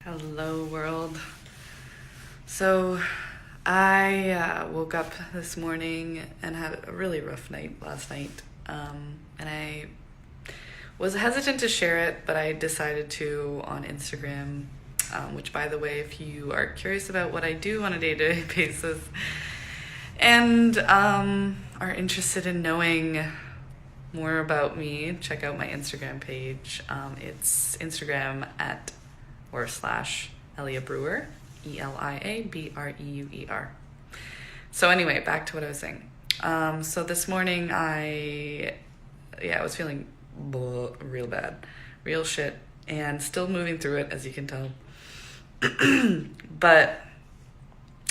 Hello, world. So, I woke up this morning and had a really rough night last night. And I was hesitant to share it, but I decided to on Instagram, which, by the way, if you are curious about what I do on a day to day basis and are interested in knowing more about me, check out my Instagram page. It's Instagram at or slash Elia Brewer, ELIABREUER. So anyway, back to what I was saying. So this morning I was feeling real bad, real shit, and still moving through it, as you can tell. But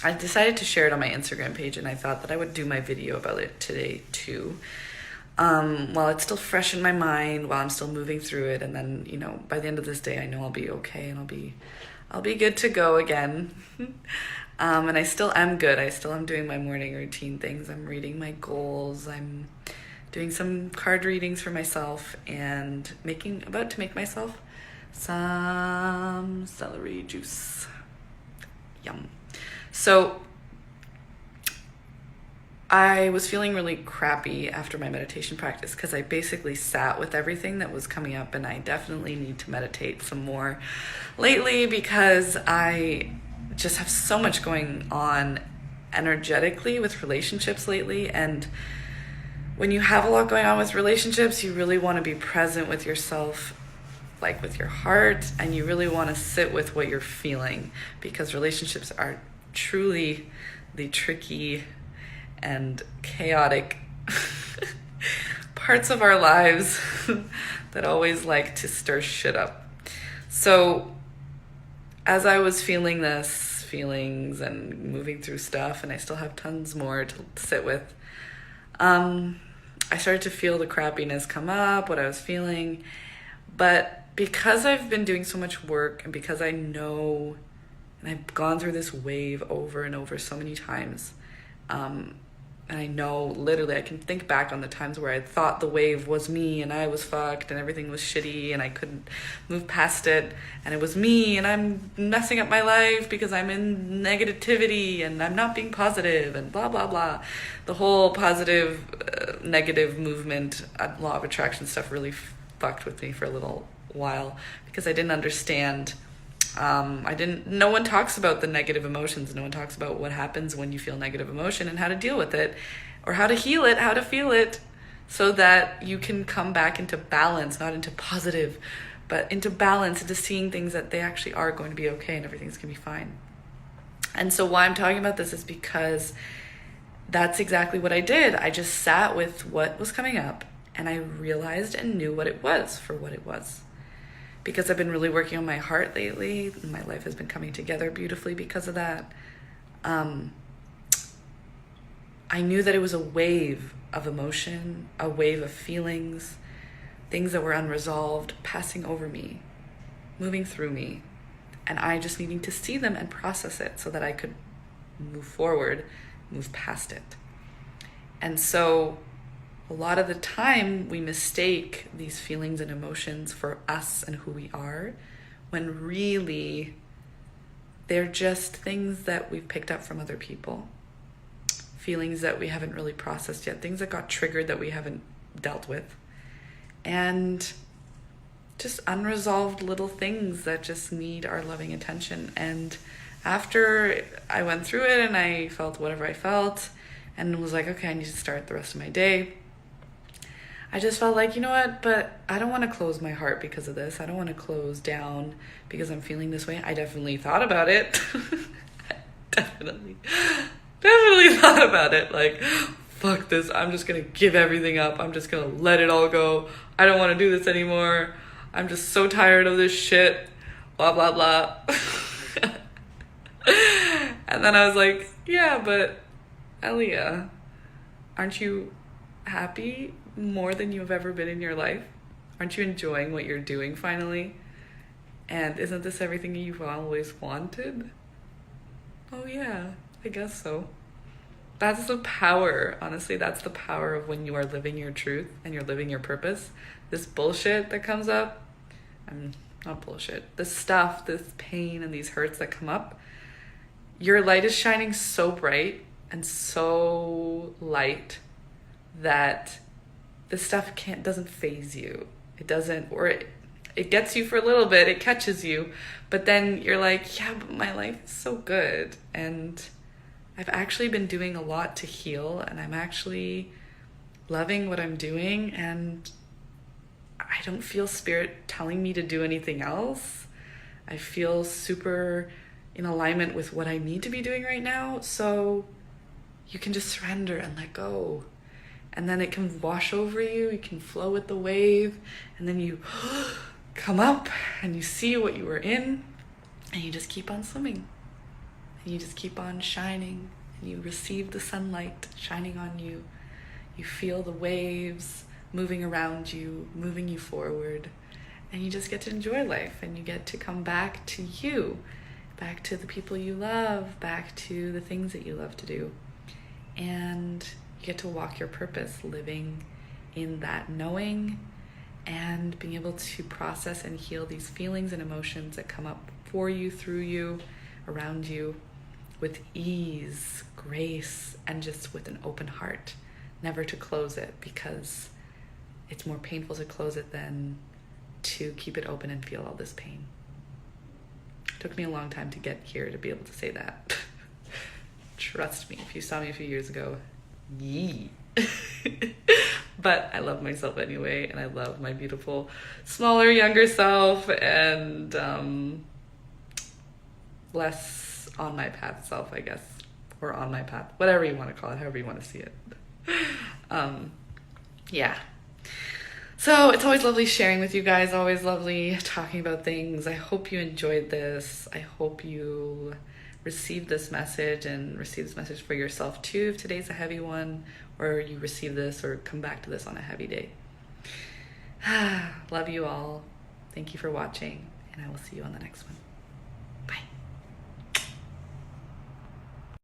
I decided to share it on my Instagram page, and I thought that I would do my video about it today too. While it's still fresh in my mind, while I'm still moving through it, and then, by the end of this day, I know I'll be okay and I'll be good to go again. And I still am good. I still am doing my morning routine things. I'm reading my goals. I'm doing some card readings for myself and about to make myself some celery juice. Yum. So I was feeling really crappy after my meditation practice because I basically sat with everything that was coming up, and I definitely need to meditate some more lately because I just have so much going on energetically with relationships lately. And when you have a lot going on with relationships, you really want to be present with yourself, like with your heart, and you really want to sit with what you're feeling, because relationships are truly the tricky and chaotic parts of our lives that always like to stir shit up. So as I was feeling this feelings and moving through stuff, and I still have tons more to sit with, I started to feel the crappiness come up, what I was feeling. But because I've been doing so much work, and because I know, and I've gone through this wave over and over so many times, and I know literally I can think back on the times where I thought the wave was me and I was fucked and everything was shitty and I couldn't move past it, and it was me and I'm messing up my life because I'm in negativity and I'm not being positive and blah blah blah. The whole positive negative movement, law of attraction stuff really fucked with me for a little while because I didn't understand. No one talks about the negative emotions. No one talks about what happens when you feel negative emotion and how to deal with it, or how to heal it, how to feel it, so that you can come back into balance, not into positive, but into balance, into seeing things that they actually are going to be okay and everything's going to be fine. And so why I'm talking about this is because that's exactly what I did. I just sat with what was coming up, and I realized and knew what it was for what it was. Because I've been really working on my heart lately. My life has been coming together beautifully because of that. I knew that it was a wave of emotion, a wave of feelings, things that were unresolved, passing over me, moving through me, and I just needing to see them and process it so that I could move forward, move past it. And so a lot of the time we mistake these feelings and emotions for us and who we are, when really they're just things that we've picked up from other people, feelings that we haven't really processed yet, things that got triggered that we haven't dealt with, and just unresolved little things that just need our loving attention. And after I went through it and I felt whatever I felt and was like, okay, I need to start the rest of my day, I just felt like, you know what, but I don't want to close my heart because of this. I don't want to close down because I'm feeling this way. I definitely thought about it. definitely thought about it. Like, fuck this. I'm just going to give everything up. I'm just going to let it all go. I don't want to do this anymore. I'm just so tired of this shit. Blah, blah, blah. And then I was like, yeah, but Elia, aren't you happy more than you've ever been in your life? Aren't you enjoying what you're doing finally? And isn't this everything you've always wanted? Oh yeah, I guess so. That's the power, honestly, that's the power of when you are living your truth and you're living your purpose. This bullshit that comes up, I'm not bullshit, this stuff, this pain and these hurts that come up, your light is shining so bright and so light that this stuff doesn't phase you. It doesn't, or it gets you for a little bit, it catches you, but then you're like, yeah, but my life is so good, and I've actually been doing a lot to heal, and I'm actually loving what I'm doing, and I don't feel spirit telling me to do anything else. I feel super in alignment with what I need to be doing right now. So you can just surrender and let go. And then it can wash over you. You can flow with the wave. And then you come up and you see what you were in. And you just keep on swimming. And you just keep on shining. And you receive the sunlight shining on you. You feel the waves moving around you, moving you forward, and you just get to enjoy life, and you get to come back to you, back to the people you love, back to the things that you love to do, and you get to walk your purpose, living in that knowing and being able to process and heal these feelings and emotions that come up for you, through you, around you, with ease, grace, and just with an open heart, never to close it, because it's more painful to close it than to keep it open and feel all this pain. It took me a long time to get here to be able to say that. Trust me, if you saw me a few years ago, yee. But I love myself anyway, and I love my beautiful, smaller, younger self, and less on my path self, I guess, or on my path, whatever you want to call it, however you want to see it. Yeah. So it's always lovely sharing with you guys, always lovely talking about things. I hope you enjoyed this. I hope you received this message and receive this message for yourself too, if today's a heavy one, or you receive this or come back to this on a heavy day. Love you all. Thank you for watching, and I will see you on the next one. Bye.